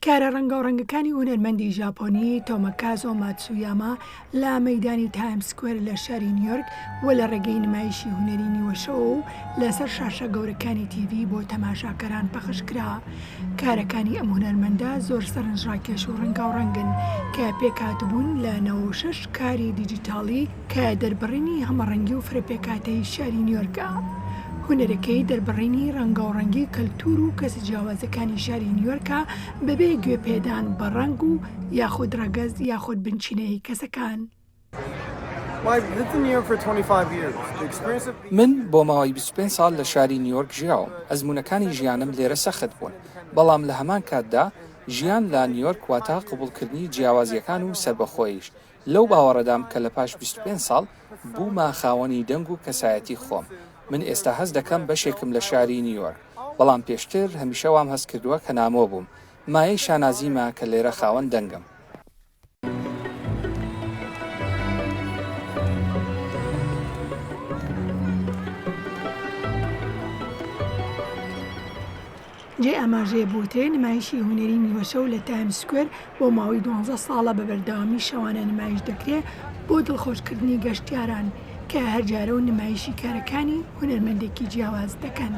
کارە ڕەنگەڕەنگەکانی هونەرمەندی ژاپۆنی تۆمەکازۆ ماتسویاما لە مەیدانی تایمس سکوێر لە شاری نیویۆرک و لە ڕێگەی نمایشی هونەری نیوەشەوە و لەسەر شاشە گەورەکانی تیڤی بۆ تەماشاکەران پەخشکرا. کارەکانی ئەم هونەرمەندە زۆر سەرنجڕاکێش و ڕەنگاوڕەنگن کە پێکهاتبوون لە 96 کاری دیجیتاڵی کە دەربڕینی هەمەڕەنگی و فرەپێکاتەی شاری نیویۆرکە. هونەرەکەی دەربڕینی ڕەنگاوڕەنگی کەلتور و کەسە جیاوازەکانی شاری نیویۆرکە بەبێ گوێپێدان بە ڕەنگ و یاخود ڕەگەز یاخود بنچینەی کەسەکان. من بۆ ماوەی 25 ساڵ لە شاری نیویۆرک ژیاوم. ئەزمونەکانی ژیانم لێرە سەخت بوون، بەڵام لە هەمان کاتدا ژیان لە نیویۆرک واتە قبوڵکردنی جیاوازیەکان و سەربەخۆییش. لەو باوەڕەدام کە لە پاش 25 ساڵ بوومە خاوەنی دەنگ و کەسایەتی خۆم. من ئێستا هەست دەکەم بەشێکم لە شاری نیویۆرک، بەڵام پێشتر هەمیشە وام هەست کردووە کە نامۆ بووم. مایەی شانازیمە کە لێرە خاوەن دەنگم. جێ ئاماژەیە بۆترێ نمایشی هونەری نیوەشەو لە تایمس سکوێر بۆ ماوەی 12 ساڵە بە بەردەوامی شەوانە نمایش دەکرێت بۆ دڵخۆشکردنی گەشتیاران کە هەرجارە و نمایشی کارەکانی هونەرمەندێکی جیاواز دەکەن.